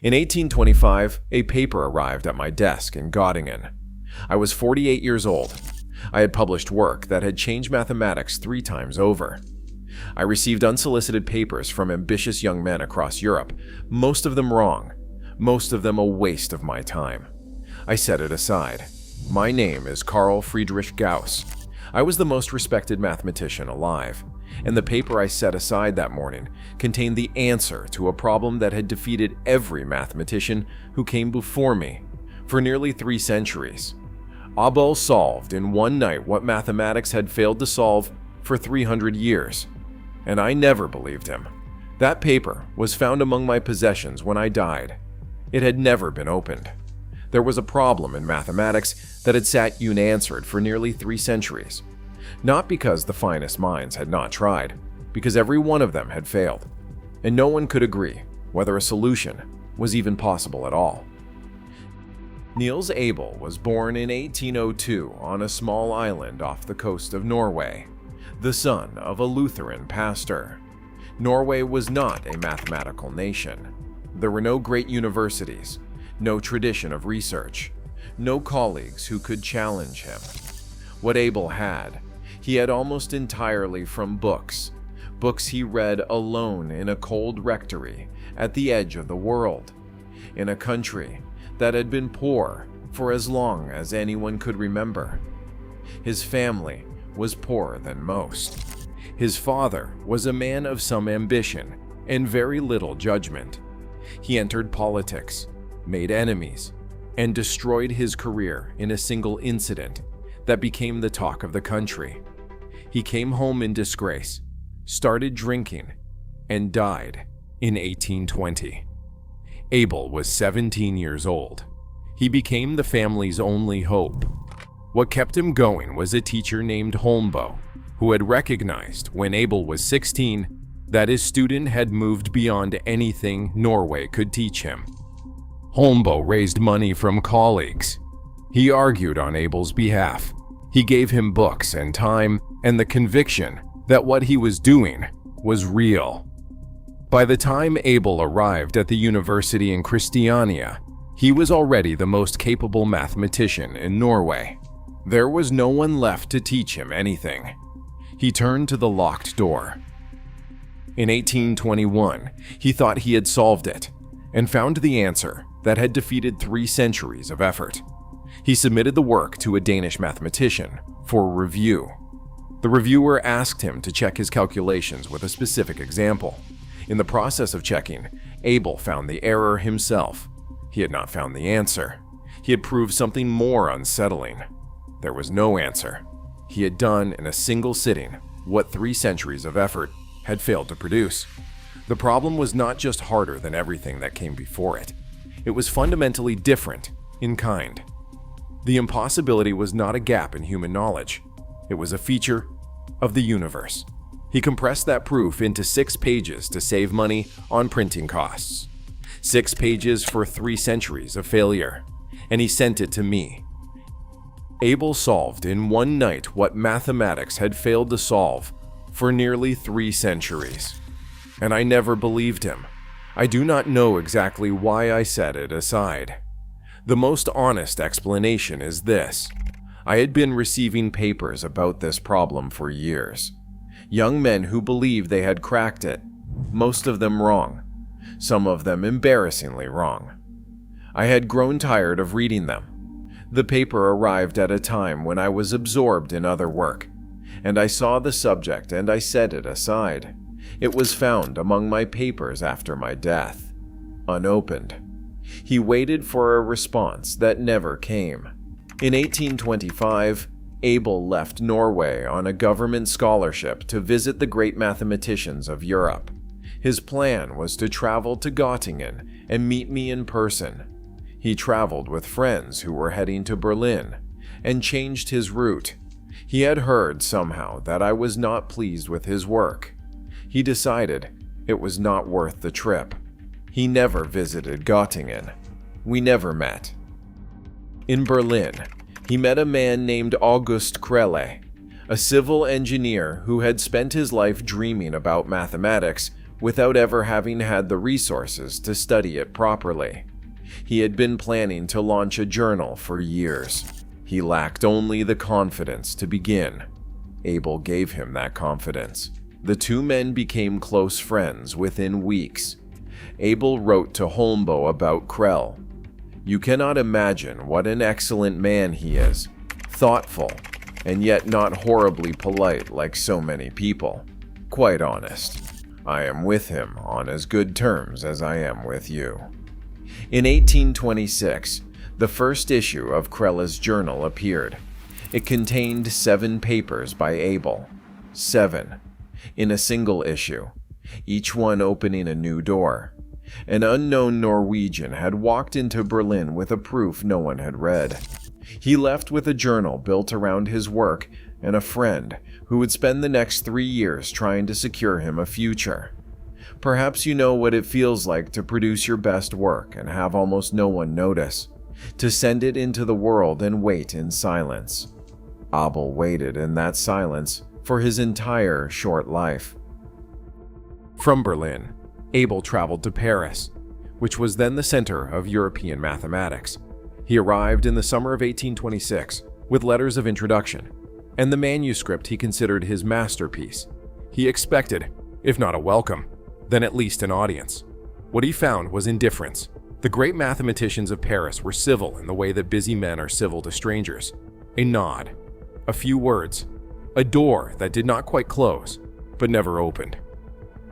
In 1825, a paper arrived at my desk in Göttingen. I was 48 years old. I had published work that had changed mathematics 3 times over. I received unsolicited papers from ambitious young men across Europe, most of them wrong, most of them a waste of my time. I set it aside. My name is Carl Friedrich Gauss. I was the most respected mathematician alive, and the paper I set aside that morning contained the answer to a problem that had defeated every mathematician who came before me for nearly 3 centuries. Abel solved in one night what mathematics had failed to solve for 300 years, and I never believed him. That paper was found among my possessions when I died. It had never been opened. There was a problem in mathematics that had sat unanswered for nearly 3 centuries. Not because the finest minds had not tried, because every one of them had failed, and no one could agree whether a solution was even possible at all. Niels Abel was born in 1802 on a small island off the coast of Norway, the son of a Lutheran pastor. Norway was not a mathematical nation. There were no great universities, no tradition of research, no colleagues who could challenge him. What Abel had, he had almost entirely from books he read alone in a cold rectory at the edge of the world, in a country that had been poor for as long as anyone could remember. His family was poorer than most. His father was a man of some ambition and very little judgment. He entered politics, made enemies, and destroyed his career in a single incident that became the talk of the country. He came home in disgrace, started drinking, and died in 1820. Abel was 17 years old. He became the family's only hope. What kept him going was a teacher named Holmboe, who had recognized when Abel was 16 that his student had moved beyond anything Norway could teach him. Holmboe raised money from colleagues. He argued on Abel's behalf. He gave him books and time and the conviction that what he was doing was real. By the time Abel arrived at the university in Christiania, he was already the most capable mathematician in Norway. There was no one left to teach him anything. He turned to the locked door. In 1821, he thought he had solved it and found the answer that had defeated 3 centuries of effort. He submitted the work to a Danish mathematician for review. The reviewer asked him to check his calculations with a specific example. In the process of checking, Abel found the error himself. He had not found the answer. He had proved something more unsettling. There was no answer. He had done in a single sitting what 3 centuries of effort had failed to produce. The problem was not just harder than everything that came before it. It was fundamentally different in kind. The impossibility was not a gap in human knowledge. It was a feature of the universe. He compressed that proof into 6 pages to save money on printing costs. 6 pages for 3 centuries of failure, and he sent it to me. Abel solved in one night what mathematics had failed to solve for nearly 3 centuries. And I never believed him. I do not know exactly why I set it aside. The most honest explanation is this. I had been receiving papers about this problem for years. Young men who believed they had cracked it, most of them wrong, some of them embarrassingly wrong. I had grown tired of reading them. The paper arrived at a time when I was absorbed in other work, and I saw the subject and I set it aside. It was found among my papers after my death, unopened. He waited for a response that never came. In 1825, Abel left Norway on a government scholarship to visit the great mathematicians of Europe. His plan was to travel to Göttingen and meet me in person. He traveled with friends who were heading to Berlin and changed his route. He had heard somehow that I was not pleased with his work. He decided it was not worth the trip. He never visited Göttingen. We never met. In Berlin, he met a man named August Crelle, a civil engineer who had spent his life dreaming about mathematics without ever having had the resources to study it properly. He had been planning to launch a journal for years. He lacked only the confidence to begin. Abel gave him that confidence. The two men became close friends within weeks. Abel wrote to Holmboe about Crelle. "You cannot imagine what an excellent man he is, thoughtful, and yet not horribly polite like so many people. Quite honest. I am with him on as good terms as I am with you." In 1826, the first issue of CrelleSJournal appeared. It contained 7 papers by Abel. 7. In a single issue, each one opening a new door. An unknown Norwegian had walked into Berlin with a proof no one had read. He left with a journal built around his work and a friend who would spend the next 3 years trying to secure him a future. Perhaps you know what it feels like to produce your best work and have almost no one notice, to send it into the world and wait in silence. Abel waited in that silence for his entire short life. From Berlin, Abel traveled to Paris, which was then the center of European mathematics. He arrived in the summer of 1826 with letters of introduction and the manuscript he considered his masterpiece. He expected, if not a welcome, then at least an audience. What he found was indifference. The great mathematicians of Paris were civil in the way that busy men are civil to strangers. A nod, a few words, a door that did not quite close, but never opened.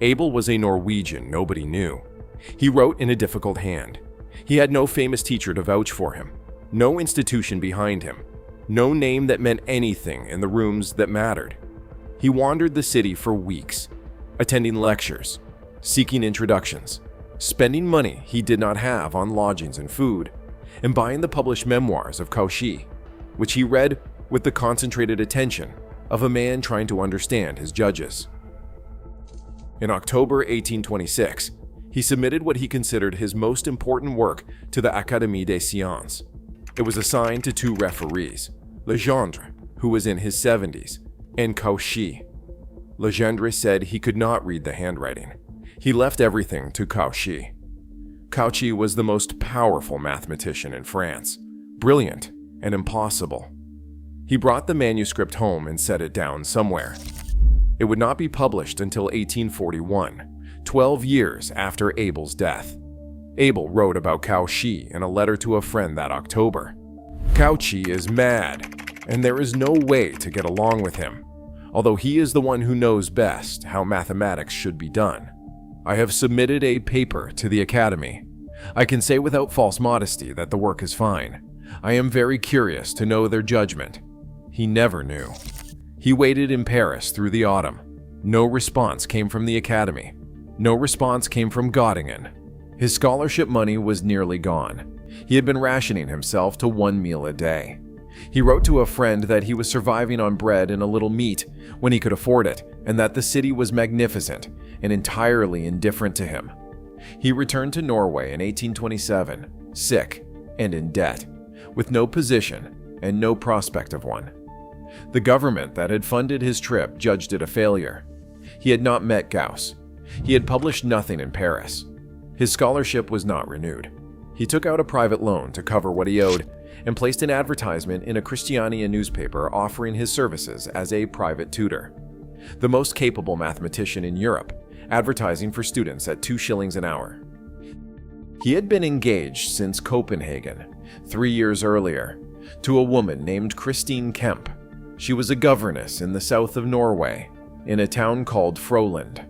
Abel was a Norwegian nobody knew. He wrote in a difficult hand. He had no famous teacher to vouch for him, no institution behind him, no name that meant anything in the rooms that mattered. He wandered the city for weeks, attending lectures, seeking introductions, spending money he did not have on lodgings and food, and buying the published memoirs of Cauchy, which he read with the concentrated attention of a man trying to understand his judges. In October 1826, he submitted what he considered his most important work to the Académie des Sciences. It was assigned to 2 referees, Legendre, who was in his 70s, and Cauchy. Legendre said he could not read the handwriting. He left everything to Cauchy. Cauchy was the most powerful mathematician in France, brilliant and impossible. He brought the manuscript home and set it down somewhere. It would not be published until 1841, 12 years after Abel's death. Abel wrote about Cauchy in a letter to a friend that October. "Cauchy is mad, and there is no way to get along with him, although he is the one who knows best how mathematics should be done. I have submitted a paper to the Academy. I can say without false modesty that the work is fine. I am very curious to know their judgment." He never knew. He waited in Paris through the autumn. No response came from the Academy. No response came from Göttingen. His scholarship money was nearly gone. He had been rationing himself to 1 meal a day. He wrote to a friend that he was surviving on bread and a little meat when he could afford it, and that the city was magnificent and entirely indifferent to him. He returned to Norway in 1827, sick and in debt, with no position and no prospect of one. The government that had funded his trip judged it a failure. He had not met Gauss. He had published nothing in Paris. His scholarship was not renewed. He took out a private loan to cover what he owed and placed an advertisement in a Christiania newspaper offering his services as a private tutor. The most capable mathematician in Europe, advertising for students at 2 shillings an hour. He had been engaged since Copenhagen, 3 years earlier, to a woman named Christine Kemp. She was a governess in the south of Norway, in a town called Froland.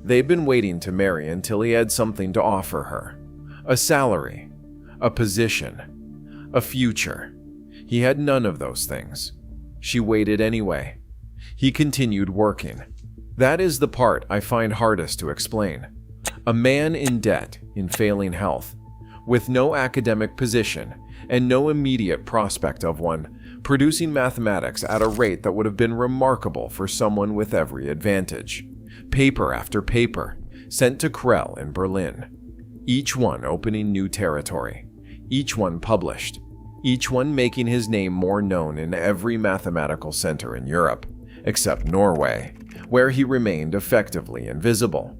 They'd been waiting to marry until he had something to offer her. A salary, a position, a future. He had none of those things. She waited anyway. He continued working. That is the part I find hardest to explain. A man in debt, in failing health, with no academic position and no immediate prospect of one, producing mathematics at a rate that would have been remarkable for someone with every advantage. Paper after paper, sent to Crelle in Berlin. Each one opening new territory. Each one published. Each one making his name more known in every mathematical center in Europe, except Norway, where he remained effectively invisible.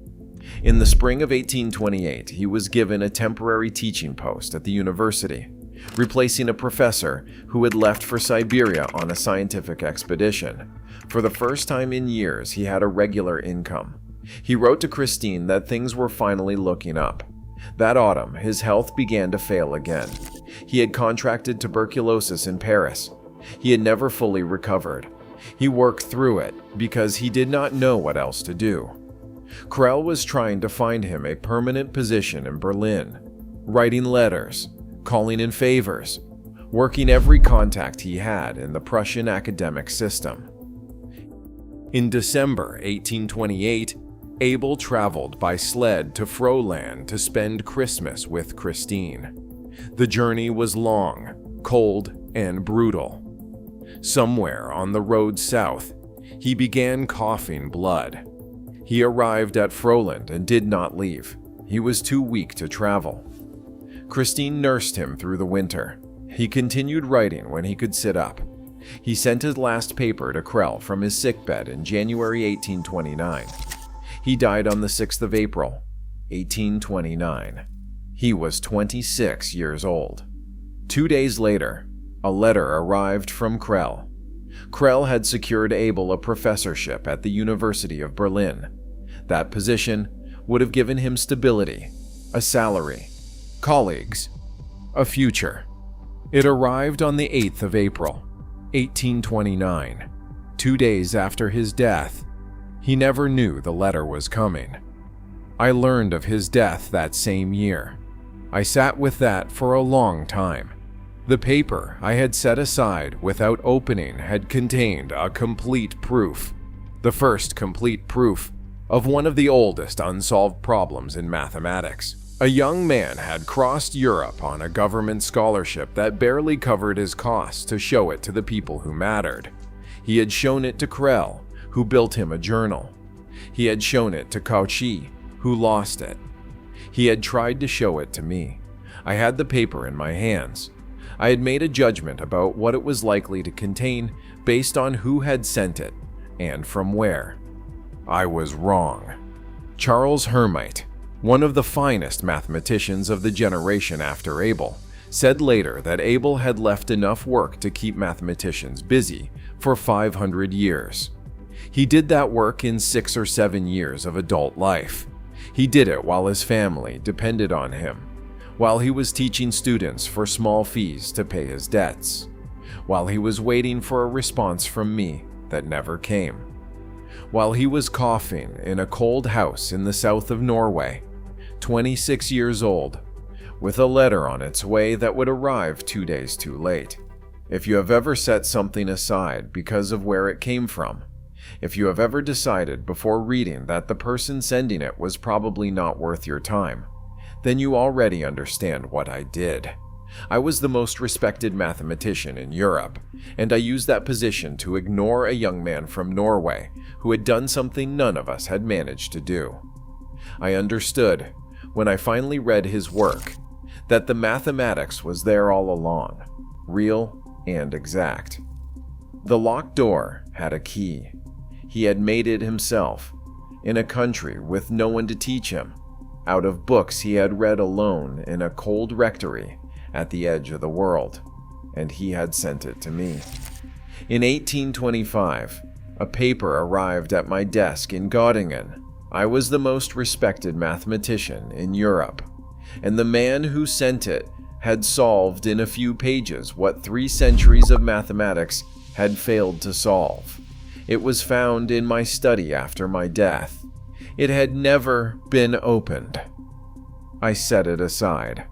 In the spring of 1828, he was given a temporary teaching post at the university, replacing a professor who had left for Siberia on a scientific expedition. For the first time in years, he had a regular income. He wrote to Christine that things were finally looking up. That autumn, his health began to fail again. He had contracted tuberculosis in Paris. He had never fully recovered. He worked through it because he did not know what else to do. Crelle was trying to find him a permanent position in Berlin, writing letters, calling in favors, working every contact he had in the Prussian academic system. In December 1828, Abel traveled by sled to Froland to spend Christmas with Christine. The journey was long, cold, and brutal. Somewhere on the road south, he began coughing blood. He arrived at Froland and did not leave. He was too weak to travel. Christine nursed him through the winter. He continued writing when he could sit up. He sent his last paper to Crelle from his sickbed in January 1829. He died on the 6th of April, 1829. He was 26 years old. 2 days later, a letter arrived from Crelle. Crelle had secured Abel a professorship at the University of Berlin. That position would have given him stability, a salary, colleagues, a future. It arrived on the 8th of April, 1829, 2 days after his death. He never knew the letter was coming. I learned of his death that same year. I sat with that for a long time. The paper I had set aside without opening had contained a complete proof, the first complete proof of one of the oldest unsolved problems in mathematics. A young man had crossed Europe on a government scholarship that barely covered his costs to show it to the people who mattered. He had shown it to Crelle, who built him a journal. He had shown it to Cauchy, who lost it. He had tried to show it to me. I had the paper in my hands. I had made a judgment about what it was likely to contain based on who had sent it and from where. I was wrong. Charles Hermite, one of the finest mathematicians of the generation after Abel, said later that Abel had left enough work to keep mathematicians busy for 500 years. He did that work in 6 or 7 years of adult life. He did it while his family depended on him, while he was teaching students for small fees to pay his debts, while he was waiting for a response from me that never came, while he was coughing in a cold house in the south of Norway, 26 years old, with a letter on its way that would arrive 2 days too late. If you have ever set something aside because of where it came from, if you have ever decided before reading that the person sending it was probably not worth your time, then you already understand what I did. I was the most respected mathematician in Europe, and I used that position to ignore a young man from Norway who had done something none of us had managed to do. I understood, when I finally read his work, that the mathematics was there all along, real and exact. The locked door had a key. He had made it himself, in a country with no one to teach him, out of books he had read alone in a cold rectory at the edge of the world, and he had sent it to me. In 1825, a paper arrived at my desk in Göttingen. I was the most respected mathematician in Europe, and the man who sent it had solved in a few pages what 3 centuries of mathematics had failed to solve. It was found in my study after my death. It had never been opened. I set it aside.